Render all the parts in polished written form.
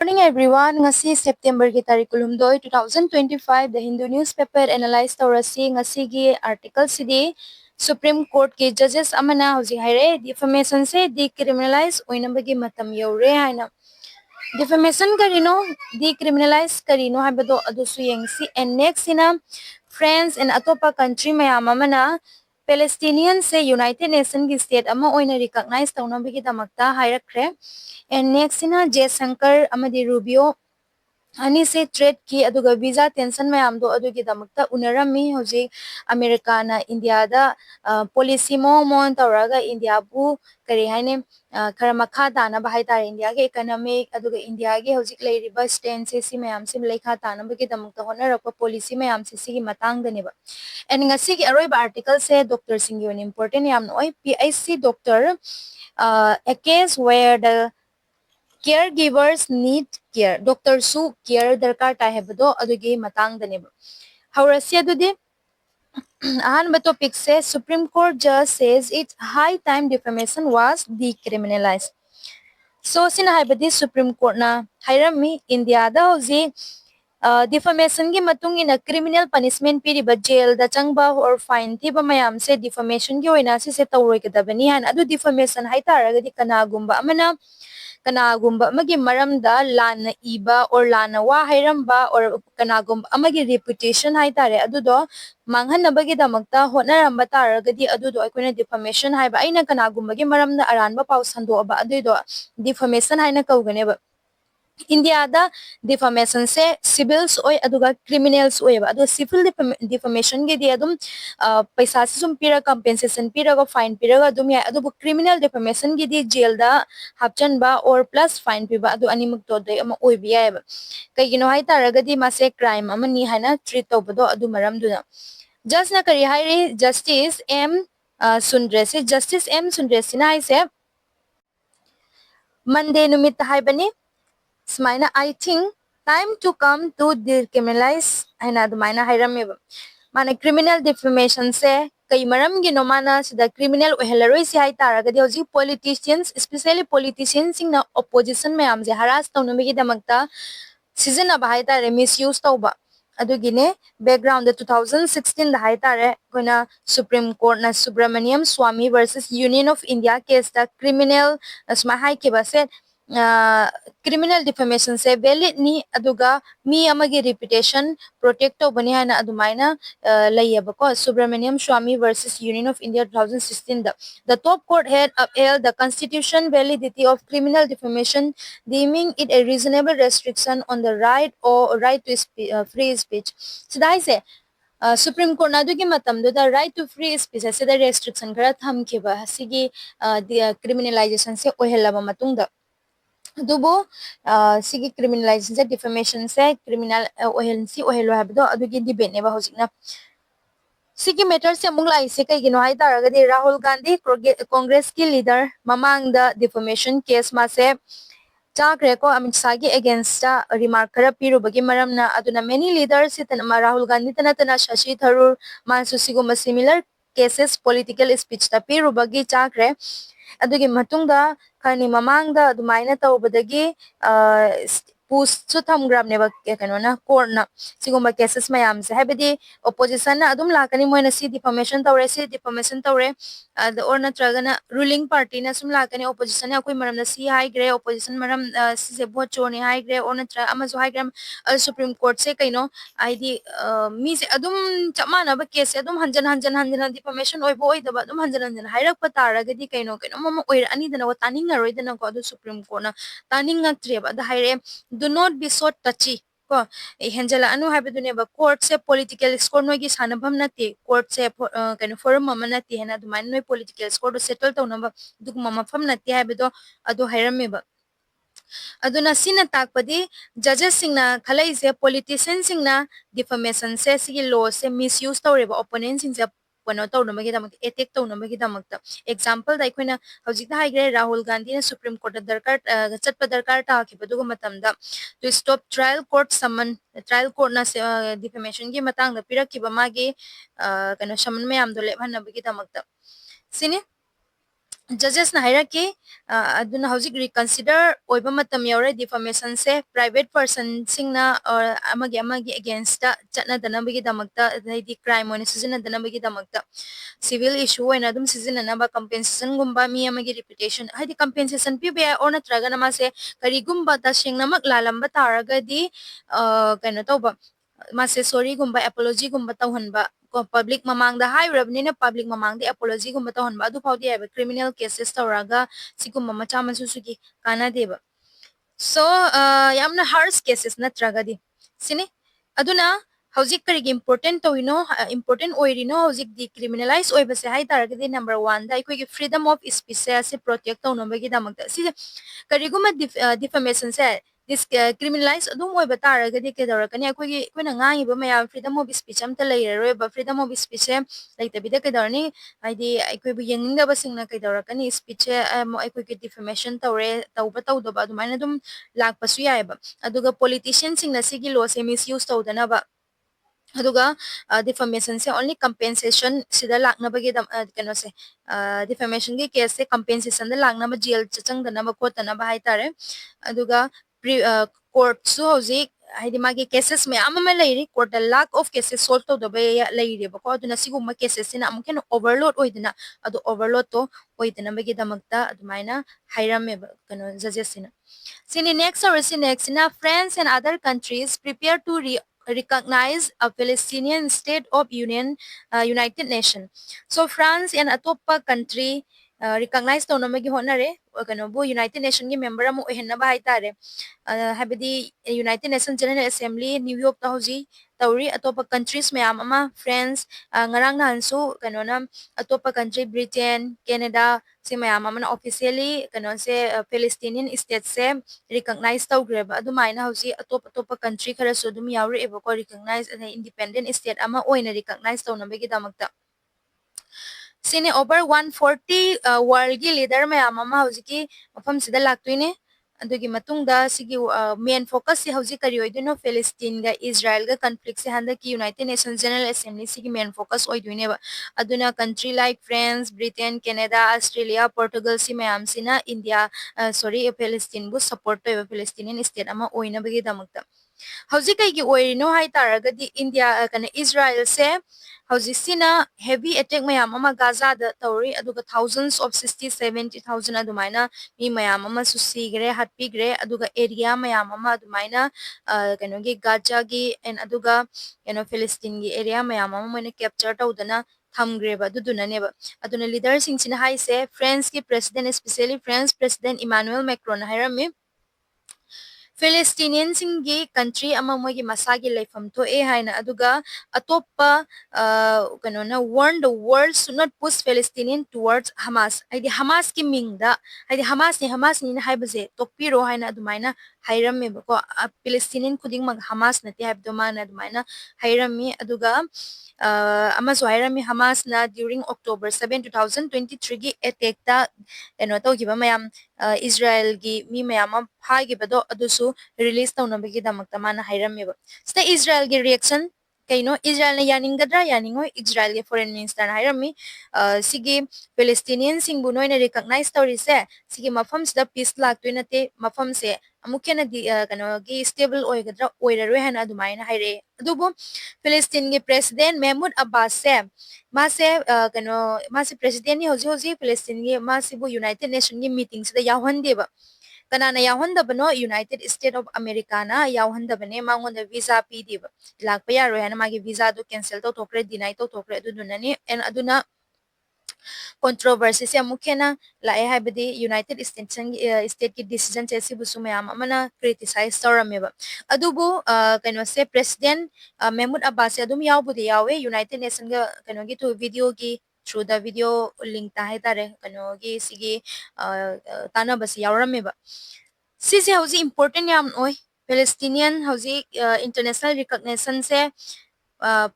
Morning everyone. Ngasi September ki tarik kulumdoi 2025 The Hindu newspaper analyze taurasi ngasi gi article sidi Supreme Court ki judges amana hoji haire defamation se decriminalize oinabagi matam yore haina defamation karino decriminalize karino habado adusu yengsi and next ina France and atopa country mayam amana Palestinian se United Nation ki state ama oina recognize taunabagi damakta hairakre and next ina Jayashankar amadi Rubio ani se trade ki aduga visa tension mayam do adugi damakta unarami hoji America na India da policy mo tawraga India bu kari haine khara makha dana bahai tar India ge economic aduga India ge hoji leiriba stance si mayam sim lekha tana bagi damakta honarakpa policy mayam si gi matang dani ba and ngasi gi aroi article se Dr. Singh yon important yam noi PIC doctor a case where the caregivers need care doctor su care darkar ta hebdo adugi matang dani haurasi adudi ahan topic says Supreme Court judge says it's high time defamation was decriminalized. So sina haibadi Supreme Court na hairami India da hoji defamation gi matung ina criminal punishment piriba jail da changba or fine thiba mayam se defamation gi oina se tawroi kadabani han adu defamation haitaraga di kanagumba amana kanagumba amagi maramda lana iba or lana wa hairamba or kanagumba amagi reputation haitare adudo manghanabagi damakta honaramba taragadi adudo aikoina defamation haiba aina kanagumbagi maramda aranba paw sandoba adudo defamation haina kauganeba India da defamation se civils oi aduga criminals oi ba adu civil defamation ge dia dum paisa sum pira compensation pira go fine pira ga dum ya adu criminal defamation ge di jail da hapchan ba or plus fine pi ba adu animuk to de ama oi bi ya ba kai gino hai taraga di ma se crime ama ni hana treat to bodo adu maram du na just na kari hai justice M Sundre se justice M Sundre sina hai se Monday numit hai bani Smaina, I think time to come to decriminalize haina dumaina hairameba. Mana criminal defamation se kai maram gi no mana sida criminal ohelaroi si hai taraga de hoji politicians especially politicians sing na opposition me amje harass tawna me gi damakta season aba hai tare misuse tawba adugine background the 2016 da hai tare koina Supreme Court na Subramaniam Swamy versus Union of India case da criminal asma hai ke ba se criminal defamation se valid ni aduga mi amagi reputation protect to bani hana adumaina layaba ko Subramaniam Swamy versus Union of India 2016 the top court had upheld the constitution validity of criminal defamation deeming it a reasonable restriction on the right or right to free speech sidai se Supreme Court na dugi matam do the right to free speech se the restriction kara thamkhiba sigi the criminalization se ohela matung da dubo sigi criminalization se defamation se criminal ohensi ohelo habdo adugi debate ne ba hojikna sigi matter se mungla ise kai gino hai taraga di Rahul Gandhi Congress ki leader mamang da defamation case ma se chakre ko Amit Shah gi against remark kara piru bagi maram na aduna many leaders it Rahul Gandhi tana Shashi Tharoor mansu siguma similar cases political speech ta piru bagi chakre adugi matungda khani mamangda adumaina tawbadagi post su thamgram ne ba kanona court na siguma cases mayam se habidi opposition na adum lakani moina si defamation tawre the or na tragana ruling party na sum lakani opposition na koi maram na si high grade opposition maram si se bot chone high grade or na tra amazo high grade Supreme Court se kaino id mi se adum chamana ba case adum hanjan defamation oi boy da adum hanjan hairak patara gadi kaino mama oir ani dana taninga roi dana ko the Supreme Court na taninga treba da haire do not be so touchy ko henjala anu habidune ba court se political score no gi sanabham na te court se kind of forum mama na te hena du man no political score do settle to na ba dug mama pham na te habido adu hairame ba aduna sina takpadi judges singna khalai se politicians singna defamation se sigi law se misuse tawreba opponents sing se pano tawna magi damak attack tawna magi damak ta example da koina hojik da haigre Rahul Gandhi na Supreme Court da darkar chatpa darkar ta ki badugo matam da to stop trial court summon trial court na defamation gi matang da pirak ki ba magi kana summon me am do le bhanna bagi damak ta sini judges na hierarchy aduna hojik reconsider oiba matam yaure defamation se private person singna or amagi against chatna dana bagi damakta di crime on season dana bagi damakta civil issue and adum season na ba compensation gumba mi amagi reputation hadi compensation pi be or na traga na ma se kari gumba ta singna mak lalamba taraga di kaino to ba ma se sorry gumba apology gumba tawhanba public mamang da high revenue public mamang di apology gumba tawhanba adu faudi aba criminal cases tawraga sigumba macha masusugi kana deba so yamna harsh cases natraga di sini aduna hojik kari important to important oirino hojik decriminalize oibase hai taragadi number 1 da ikoi freedom of speech se protect to no bagi damakta si kariguma defamation se this criminalize adum oiba taragadi ke darakani akoi koina ngangi ba maya freedom of speech am ta leiroi ba freedom of speech se laita ke darni haidi akoi bu yengninga ba singna ke darakani speech akoi ke defamation tawre tawba tawdoba adumana dum lakpasu yaiba aduga politician singna sigi law se misuse tawdana ba aduga defamation se only compensation sida lakna bagi kano se defamation gi case se compensation da lakna ba jail chang dana ba ko tana ba haitare aduga court so hoji haidi magi cases me amma leiri court the lack of cases solve to the bay leiri ba ko aduna siguma cases sina amken overload oidina adu overload to oidina bagi damakta adumaina hairame kano judges sina sini next or next na France and other countries prepare to recognize a Palestinian state of union United Nation. So France and atopa country recognize to namagi honare kano bu United Nation gi member mo henna ba haitare habidi United Nations General Assembly New York ta hoji tawri atopa countries mayam ama France ngarang na hansu kano na atopa country Britain Canada si mayam ama na officially kano se Palestinian state se recognize tawgreba adumaina hoji atopa country khara so dum yawre eba ko recognize independent state ama oina recognize to nabegi damakta sine over 140 world gi leader mayam ama hoji ki mafam sida laktuine adugi matungda sigi main focus si hauji kari oiduno Palestine ga Israel ga conflict se handa ki United Nations General Assembly sigi main focus oiduine ba aduna country like France Britain Canada Australia Portugal si mayam sina India sorry Palestine bu support to Palestinian state ama oina bagi damakta hauji kai gi oirino hai taraga di India kana Israel se hauji sina heavy attack mayam ama Gaza da tawri aduga thousands of 60-70,000 adumaina mi mayam ama susigre hatpigre aduga area mayam ama adumaina kano gi Gaza gi and aduga Palestine gi area mayam ama moina capture tawdana thamgreba dudunaneba aduna leader sing sina hai se France ki president especially France president Emmanuel Macron hairami Palestinian singi country ama mogi masagi laifam to haina aduga atopa kano na warn the world should not push Palestinian towards Hamas haidi Hamas ki mingda haidi Hamas ni na haibaze tokpiro haina adumaina hairame ko Palestinian kuding mag Hamas na ti habdo man adumaina hairami aduga amaso hairami Hamas na during October 7 2023 gi attack ta to giba mayam Israel gi mi mayam phagibado adusu release tawnabagi damakta mana hairamiba sta Israel gi reaction kaino Israel na yaninggadra yaningo Israel ge foreign minister na hairami sigi Palestinian singbu noina recognize tawrise sigi mafam sida peace laktuinate mafam se amukena di kano gi stable oigadra oiraroi hana adumaina haire adubo Palestine ge president Mahmoud Abbas se mase kano mase president ni hoji Palestine ge mase bu United Nation ge meeting sida yahondeba kanana yahondabano United States of America na yahondabane mangonda visa pidib lakpa yaroi hana magi visa do cancel to tokre deny to tokre adunani and aduna controversy se amukena lae habidi United States state ki decision che si busu mayam amana criticize tawrameba adubu kano se president Mahmoud Abbas adum yawbudi yawe United Nation ga kano gi to video gi through the video link ta haitare kano gi sigi tanabasi yawrameba sisi hauji important yam oi Palestinian hauji international recognition se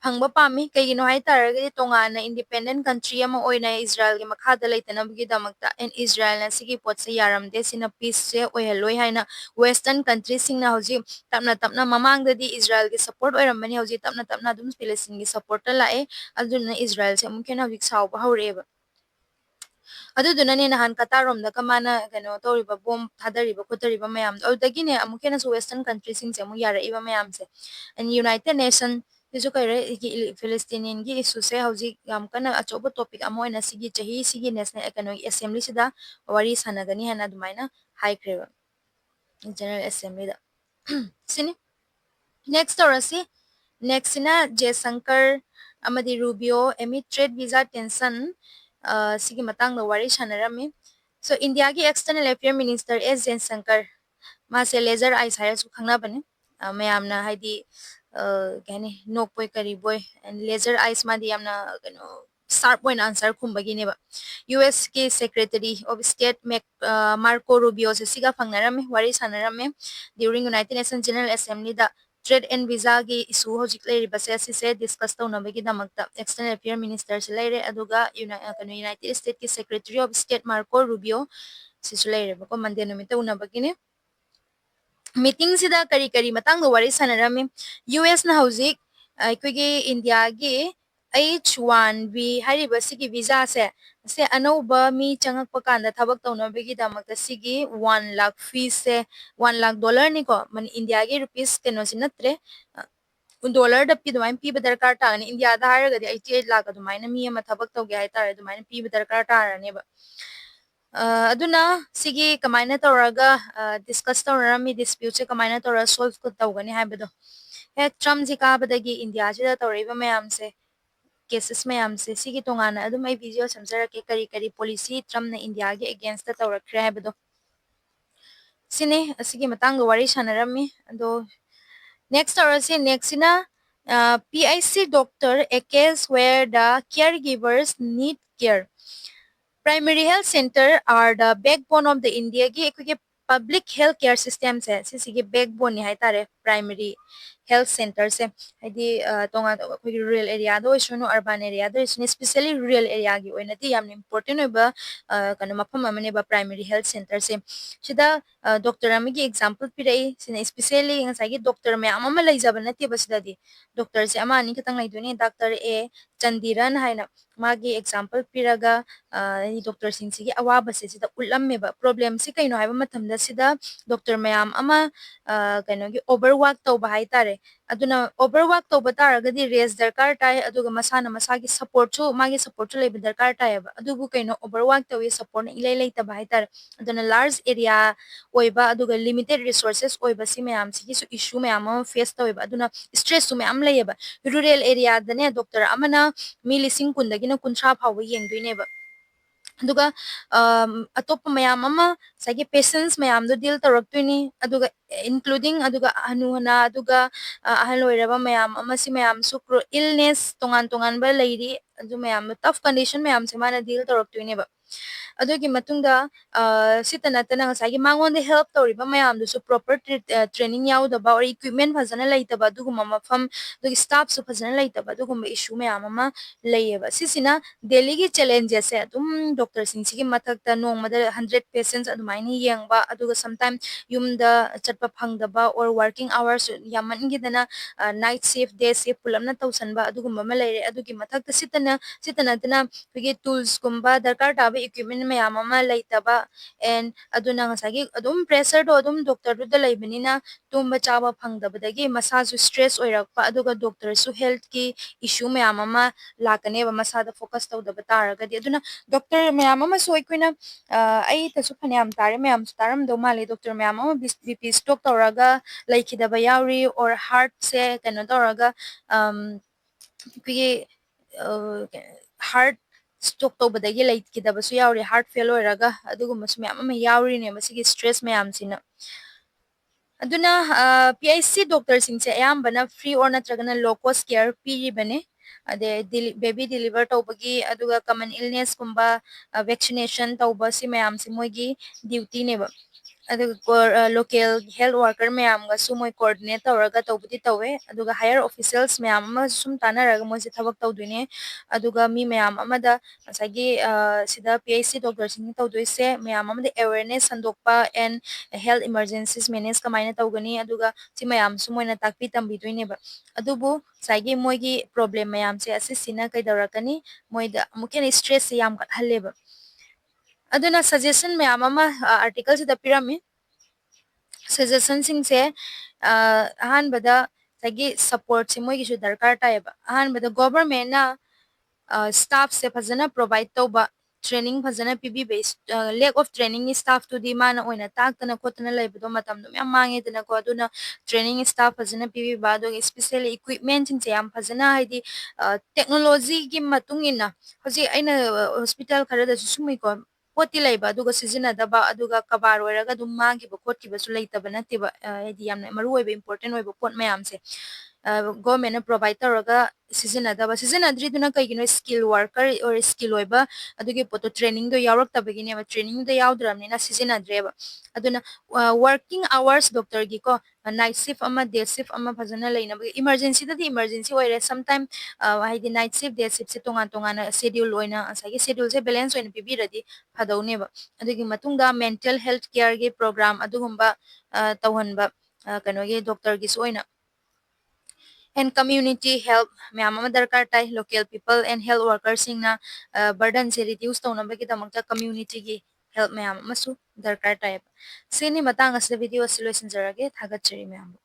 phangba pami kaigino hai taragadi tongana independent country ama oina Israel ge makhada leitana bugi damakta and Israel na sigi pot se yaram de sina peace se oheloi haina western countries singna hoji tapna mamang da di Israel ge support oiramani hoji tapna dum Palestine ge support la e aduna Israel se mumkin hoji sawba hawreba ꯑꯗꯨꯗꯨꯅꯅꯦ ꯅꯍꯥꯟ ꯀꯇꯥꯔꯣꯝꯗ ꯀꯃꯥꯏꯅ ꯀꯩꯅꯣ ꯇꯧꯔꯤꯕ bomb ꯊꯥꯗꯔꯤꯕ ꯈꯣꯠꯇꯔꯤꯕ ꯃꯌꯥꯝꯗꯣ ꯑꯗꯨꯗꯒꯤꯅꯦ ꯑꯃꯨꯛ ꯍꯦꯟꯅꯁꯨ western ꯀꯟꯇ꯭ꯔꯤꯁꯤꯡꯁꯦ ꯑꯃꯨꯛ ꯌꯥꯔꯛꯏꯕ ꯃꯌꯥꯝꯁꯦ ꯑꯦꯟ ꯌꯨꯅꯥꯏꯇꯦꯗ ꯅꯦꯁꯟ ꯁꯤꯁꯨ ꯀꯩꯔꯦ ꯐꯤꯂꯤꯁꯇꯤꯅꯤꯌꯟꯒꯤ ꯏꯁꯨꯁꯦ ꯍꯧꯖꯤꯛ ꯌꯥꯝ ꯀꯟꯅ ꯑꯆꯧꯕ ꯇꯣꯄꯤꯛ ꯑꯃ ꯑꯣꯏꯅ ꯁꯤꯒꯤ ꯆꯍꯤꯁꯤꯒꯤ ꯅꯦꯁꯅꯦꯜ ꯀꯩꯅꯣꯒꯤ ꯑꯦꯁꯦꯝꯕ꯭ꯂꯤꯁꯤꯗ ꯋꯥꯔꯤ ꯁꯥꯟꯅꯒꯅꯤ ꯍꯥꯏꯅ ꯑꯗꯨꯃꯥꯏꯅ ꯍꯥꯏꯈ꯭ꯔꯦꯕ ꯖꯦꯅꯔꯦꯜ ꯑꯦꯁꯦꯝꯕ꯭ꯂꯤꯗ ꯁꯤꯅꯤ ꯅꯦꯛꯁ ꯇꯧꯔꯁꯤ ꯅꯦꯛꯁꯁꯤꯅ ꯖयशंकर amadi Rubio amid trade visa tension sigi matang da wari shanarami so India gi external affairs minister S Jaishankar mase laser eyes hire su khangna bane mayamna haidi gani nokpoi kari boy and laser eyes ma di amna kano sharp point answer khumbagi ne ba US ki secretary of state Marco Rubio se siga phangnarame wari sanarame during United Nations General Assembly da trade and visa gi issue hojik leiri base asise discuss tawnabagi damakta external affairs minister se leire aduga United States ki secretary of state Marco Rubio sisu leire bako mande numita unabagi ne meeting sida kari kari matang do wari sanarami US na hojik aikogi India gi H1B hariba sigi visa se anauba mi changakpa kanda thabak tawnabagi damakta sigi 1 lakh fees se 1 lakh dollar ni ko man India gi rupees keno sinatre dollar da pi dumain pi darkar ta ni India da har ga 88 lakh dumain mi ama thabak tawge hai tar dumain pi darkar ta ne ba aduna sigi kamaina tawraga discuss tawrami dispute se kamaina tawra solve ko tawgani haibado he Trump ji ka badagi India ji da tawriba mayam se cases mayam se sigi tongana adum ai video samjara ke kari kari policy Trump na India ge against the tawrakre haibado sine asigi matang wari shanarami ado next orasi nextina PIC doctor a case where the caregivers need care primary health center are the backbone of the India ki public health care system se sigi backbone ni hai tare primary health center se haidi tonga khoi rural area do isunu urban area do isuni especially rural area gi oina ti yam important oba kana mafam amane ba primary health center se sida doctor ami gi example pirai sina especially ngasai gi doctor me amama laijaba nati ba sida di doctor se ama ani katang laiduni doctor A Chandiran haina magi example piraga doctor singsigi awaba se sida ulamme ba problem si kaino haiba mathamda sida doctor mayam ama kaino gi overwork tawba hai tare aduna overwork tawba taragadi rest darkar tai aduga masana masagi support chu magi support chu leba darkar tai ba adubu kaino overwork tawi support na ilai laita ba hai tare aduna large area oiba aduga limited resources oiba si mayam sigi su issue mayam face tawi ba aduna stress su mayam layeba rural area dane doctor amana mi lising kundagi na kunthra phawa yengdoine ba aduga atop mayam ama sagi patients mayam do deal taraktuini aduga including aduga anuhana aduga ahal loiraba mayam ama si mayam su illness tongan tongan ba leiri adu mayam tough condition mayam se mana deal taraktuini ba adugi matungda sitana tana ngasagi mangonde help toriba mayam du su proper training yaudaba or equipment phajana leitaba aduguma mafam adugi staff su phajana leitaba aduguma issue mayam ama leyeba sisina daily gi challenges se adum doctor sing sigi mathakta nongmada 100 patients adumaini yengba aduga sometime yumda chatpa phangdaba or working hours yaman gidana night shift day shift pulamna tawsanba aduguma ma leire adugi mathakta sitana tana pigi tools kumba darkar tabe equipment mayam ama leitaba and aduna ngasagi adum pressure do adum doctor du da leibenina tumba chaba phangdabadagi masa su stress oirakpa aduga doctor su health ki issue mayam ama lakane ba masada focus tawdaba taragadi aduna doctor mayam ama so ikoina ai tasu phanyam tare mayam taram do male doctor mayam ama BP stroke tawraga laikhidaba yauri or heart se kano tawraga pigi heart stroke tawbadagi laikhidaba su yauri heart failure raga aduguma su mayam ama yauri ne masigi stress mayam sina aduna PIC doctor singse ayambana free or natragana low cost care piribane ade baby deliver tawbagi aduga common illness kumba vaccination tawba si mayam si moigi duty neba aduga local health worker mayam ga su moi coordinate tawraga tawbudi tawe aduga higher officials mayam ma sum tanaraga moi se thabak tawduine aduga mi mayam amada asagi sida PIC doctor sing tawdoise mayam amada awareness sandokpa and health emergencies manage kamaina tawgani aduga si mayam su moina takpi tambidoine ba adubu sagi moigi problem mayam se asisina kaidarakani moida mukene stress yam kathalleba aduna suggestion me ama article se da pyramid suggestion sing se ahan bada tagi support se moi gi su darkar ta ba ahan bada government na staff se phajana provide to ba training phajana pb based lack of training staff to di mana oina tak tana ko tana lai bodo matam dum yam mangi tana ko aduna training staff phajana pb ba do especially equipment sing se yam phajana haidi technology gi matung ina hoji aina hospital khara da sumai ko poti laiba aduga sizina daba aduga kabar oiraga dum mangi ba khot ki ba su laitaba na tiba haidi yamna maru oiba important oiba pot mayam se government provide taraga sizina dri duna kai gino skill worker or skill oiba adugi poto training do yawrak tabagini ba training do yawdramni na sizina dreba aduna working hours doctor gi ko night shift ama day shift ama phajana leina ba emergency da emergency oire sometime haidi night shift day shift se tongan tongan schedule oina asagi schedule se balance oina pibiradi phadawne ba adugi matungda mental health care gi program adugumba tawhanba kanogi doctor gi soina and community help ma'am दरकार ताई local people and health workers सिंगना burden से reduce तौना बगी दमकता community की help ma'am मसु दरकार ताई सिनी मतंग अस video solution जरगे थागत चरी ma'am